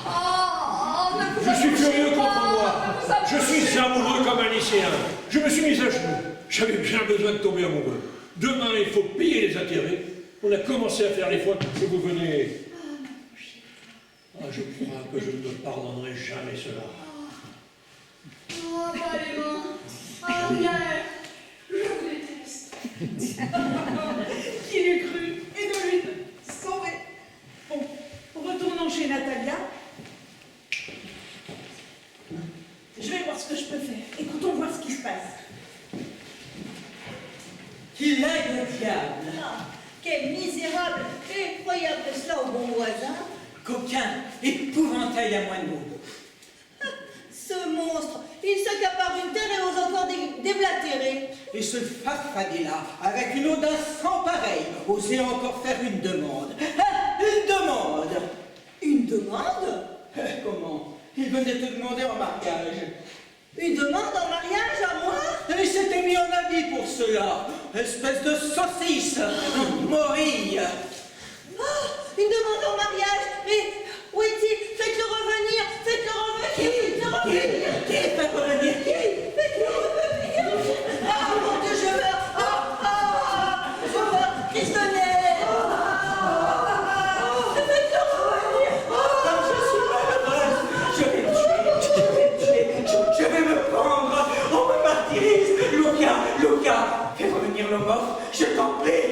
Oh, ne vous Je suis approchez furieux pas, contre moi. ne vous approchez Je suis pas. amoureux comme un lycéen. Je me suis mis à genoux. J'avais bien besoin de tomber amoureux. Demain, il faut payer les intérêts. On a commencé à faire les fois que vous venez. Ah, je crois que je ne me pardonnerai jamais cela. Oh, bah, les mains. Ah, Pierre, je vous déteste. Qui l'eût cru? Et de l'une, sauvé. Bon, retournons chez Natalia. Je vais voir ce que je peux faire. Écoutons voir ce qui se passe. Qu'il aille le diable. Ah, quel misérable, effroyable cela au bon voisin. Coquin, épouvantail à moins de mots. Ce monstre, il s'accapare d'une terre et ose encore déblatérer. Et ce farfadet-là, avec une audace sans pareille, osait encore faire une demande. Ah, une demande. Une demande? Comment? Il venait te demander en mariage. Une demande en mariage à moi? Et il s'était mis en habit pour cela. Espèce de saucisse, morille. Ah, une demande en mariage? Mais où est-il? Faites-le revenir! Faites-le revenir! Faites-le revenir! Qui fait revenir qui? Faites-le revenir! Ah, mon Dieu, je meurs! Je meurs! Prisonnier! Faites-le revenir! Comme je suis malheureuse, je vais le tuer, je vais me pendre, on me martyrise. Luca, fais revenir le mort, je t'en prie.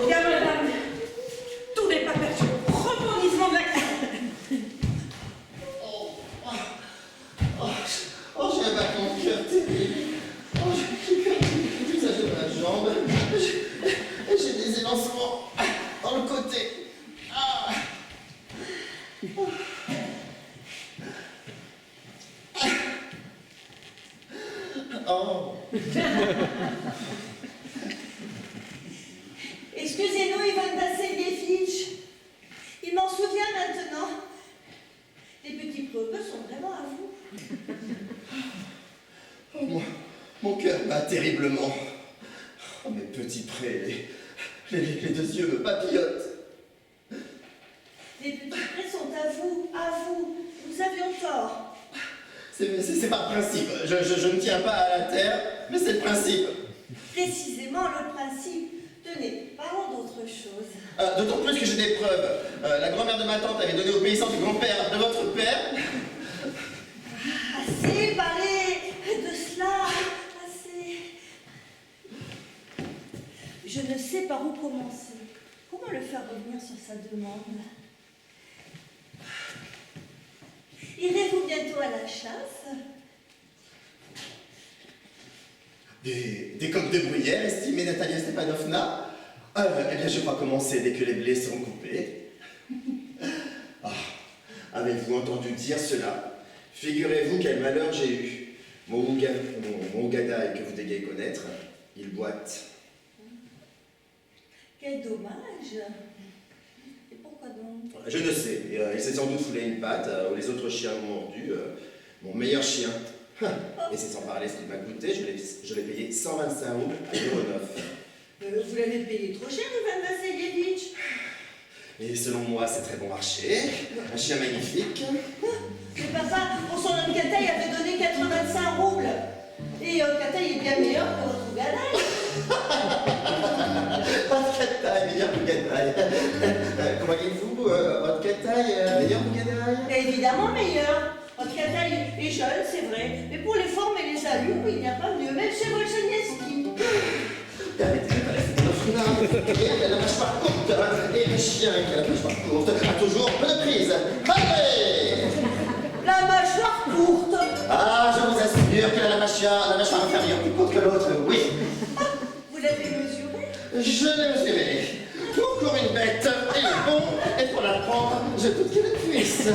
Bien, madame. Tout n'est pas perdu. Rebondissement de l'action. Oh, j'ai un battement de cœur terrible. Oh. Excusez-nous, Ivan Vassilievitch. Il m'en souvient maintenant. Les petits propos sont vraiment à vous. Oh, mon cœur bat terriblement. Oh, mes petits prés, les deux yeux me papillotent. Les petits prés sont à vous, à vous. Nous avions tort. C'est par principe. Je ne tiens pas à la terre, mais c'est le principe. Précisément le principe. Tenez, parlons d'autre chose. D'autant plus que j'ai des preuves. La grand-mère de ma tante avait donné au paysan du grand-père de votre père. Assez parlé de cela. Assez. Je ne sais par où commencer. Comment le faire revenir sur sa demande? Irez-vous bientôt à la chasse? Des coqs de bruyère, estimée Natalia Stepanovna. Eh bien, je crois commencer dès que les blés seront coupés. Ah, avez-vous entendu dire cela? Figurez-vous quel malheur j'ai eu. Mon Ougadaï que vous devez connaître, il boite. Quel dommage. Et pourquoi donc? Je ne sais. Il s'est sans doute foulé une patte, ou les autres chiens m'ont mordu. Mon meilleur chien. Et c'est sans parler ce qu'il m'a coûté, je l'ai payé 125 roubles à €9. Vous l'avez payé trop cher, Ivan Vassilievitch. Et selon moi, c'est très bon marché. Un chien magnifique. Mais papa, pour son homme Kataï avait donné 85 roubles. Et Kataï est bien meilleur que votre Ougadaï. Votre Kataï, meilleur Ougadaï. Comment dites-vous? Votre Kataï, meilleur Ougadaï? Évidemment meilleur. Votre Kataï est jeune, c'est vrai. Mais pour les formes et les allures, il n'y a pas mieux. Même chez Wolchenieski. Et la mâchoire courte, et le chien qui a la mâchoire courte a toujours bonne prise. Allez! La mâchoire courte. Ah, je vous assure qu'elle a la mâchoire inférieure plus courte que l'autre, oui. Ah, vous l'avez mesuré? Je l'ai mesuré. Encore une bête, elle est bon, et pour la prendre, je doute qu'elle puisse.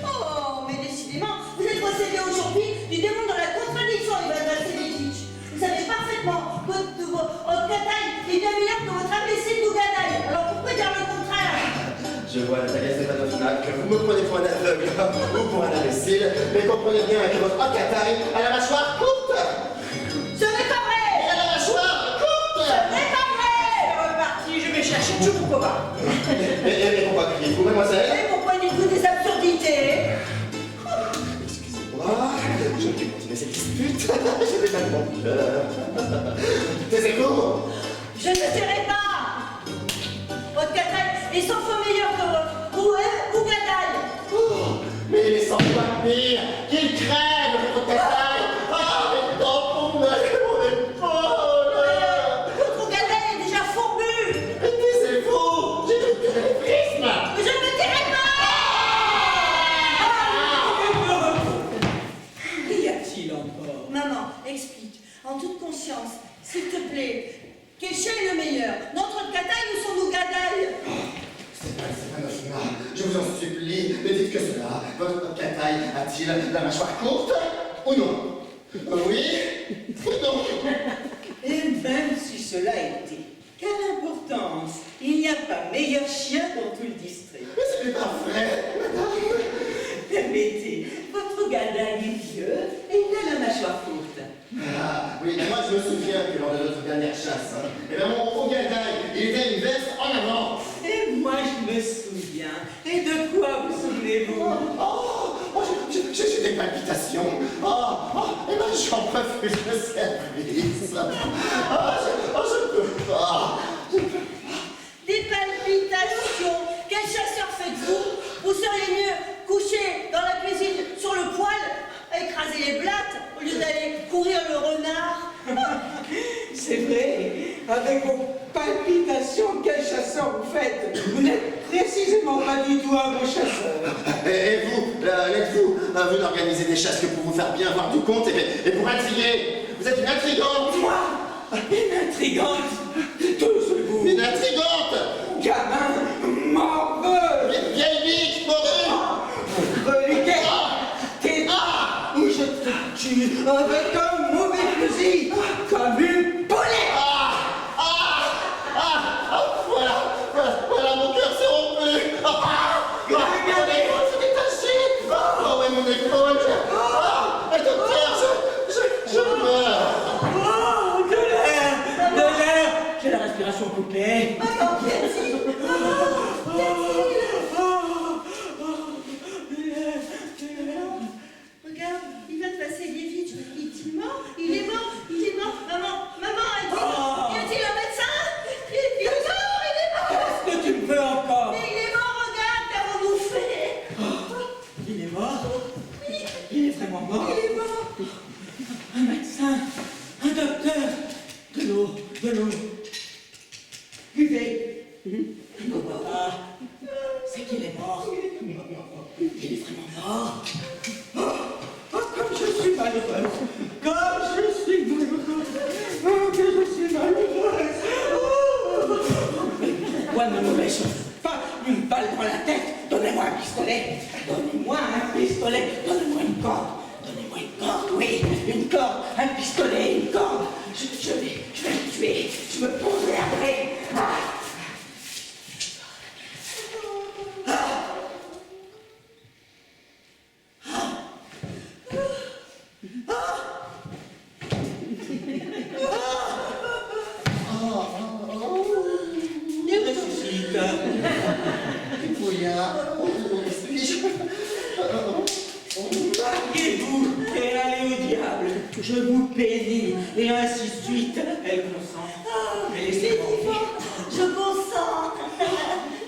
Oh, mais décidément, vous êtes possédé aujourd'hui du démon de la contradiction, Ivan Vassilievitch. Vous savez parfaitement que votre Kataï est bien meilleur que votre imbécile d'Ougadaï. Alors pourquoi dire le contraire? Je vois, Natalia Stepanovna, que vous me prenez pour un aveugle ou pour un imbécile, mais comprenez bien que votre Kataï a la mâchoire courte. Ce n'est pas vrai. Elle a la mâchoire courte. Ce n'est pas vrai. C'est reparti, je vais chercher de pourquoi pas. Et pourquoi criez-vous, mademoiselle? Et pourquoi dites-vous des absurdités? Excusez-moi, je vais continuer cette dispute. Je vais mal mon cœur. Taisez-vous. Je ne tairai pas. Votre Kataï est 100 fois meilleur que votre Ougadaï. Oh, mais il est 100 fois pire. Qu'il crève, votre Kataï. Ah, mes dents pour mon épaule. Votre Ougadaï est déjà fourbu. Mais taisez-vous. J'ai tout le prisme. Je ne me tairai pas. Qu'y a-t-il encore? Maman, explique, en toute conscience, s'il te plaît, quel chien est le meilleur, notre Kataï ou son Ougadaï? Stepanovna, je vous en supplie, ne dites que cela. Votre Kataï a-t-il la mâchoire courte ou non? Oui ou non? Et même si cela était, quelle importance? Il n'y a pas meilleur chien dans tout le district. Mais ce n'est pas vrai, madame. Permettez, votre Ougadaï est vieux et il a la mâchoire courte. Ah, oui, mais moi je me souviens que lors de notre dernière chasse, et bien mon Ougadaï, il était une veste en avant. Et moi je me souviens. Et de quoi vous souvenez-vous? J'ai des palpitations. Et ben j'en refuse le service. Je peux pas. Des palpitations. Quel chasseur faites-vous? Vous seriez mieux couché dans la cuisine sur le poêle, à écraser les blattes, au lieu d'aller courir le renard. C'est vrai, avec vos palpitations, quel chasseur vous faites? Vous n'êtes précisément pas du tout un bon chasseur. Et vous, l'êtes-vous? Vous n'organisez des chasses que pour vous faire bien voir du compte et pour intriguer. Vous êtes une intrigante. Moi, une intrigante, tous vous. Une intrigante. Gamin, morveux, Vieille biche, morue. reluquet, tais-toi ou je te tue. avec un mauvais fusil, comme une poulette. Voilà, mon cœur s'est rompu. Mon épaule s'est détachée. Oh, ouais, mon épaule. Docteur, je meurs. Oh, de l'air, j'ai la respiration coupée. Maman, qu'y a-t-il? Regarde, il va te passer Lievitch. Il est mort, il est mort, il est mort. Maman, y a-t-il un médecin? Il est mort. Qu'est-ce que tu me veux encore? Mais il est mort, regarde, qu'avons-nous fait? Il est mort? Oui, Il est vraiment mort? il est mort. Un médecin, un docteur, de l'eau. Buvez. Il ne boit pas. C'est qu'il est mort. Il est vraiment mort. Oh, comme je suis malheureuse. Comme je suis malheureuse. Oh, que je suis malheureuse. Oh. Pourquoi ne me mets pas une balle dans la tête? Donnez-moi un pistolet. Donnez-moi un pistolet. Donnez-moi une corde. Donnez-moi une corde, oui. Une corde, un pistolet, une corde. Je vais le tuer. Je me pondrai après. Il ressuscite. Fouillard, où suis-je? Mariez-vous et allez au diable. Je vous bénis. Et ainsi de suite. Elle consent. Mais laissez-moi. Je consens.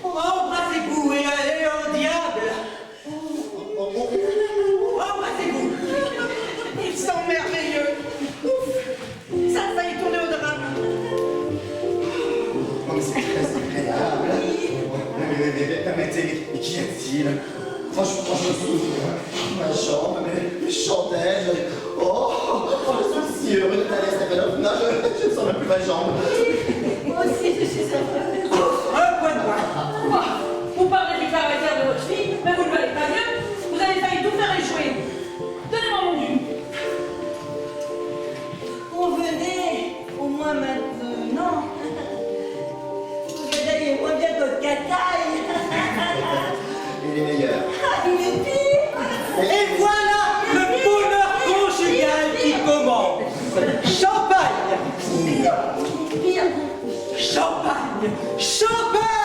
Embrassez-vous et allez au diable. Embrassez-vous. Ils sont merveilleux. Ouf. Ça a failli tourner au drame. Oh, mais c'est très agréable. Mais qui est-il? Franchement, ma chambre, mes chandelles. Oh, je suis si heureux de t'aller à Stepanovna, je ne sens même plus ma jambe. Moi aussi, je suis heureuse. Un point de moi. Quoi? Vous parlez du caractère de votre fille, mais vous ne valez pas mieux. Vous avez failli tout faire échouer. Donnez-moi mon dû. Convenez, au moins maintenant. Regardez-moi bien votre cataille. Il est meilleur. Il est pire. Et voilà le bonheur conjugal qui commence. Champagne. Pire. Champagne. Champagne.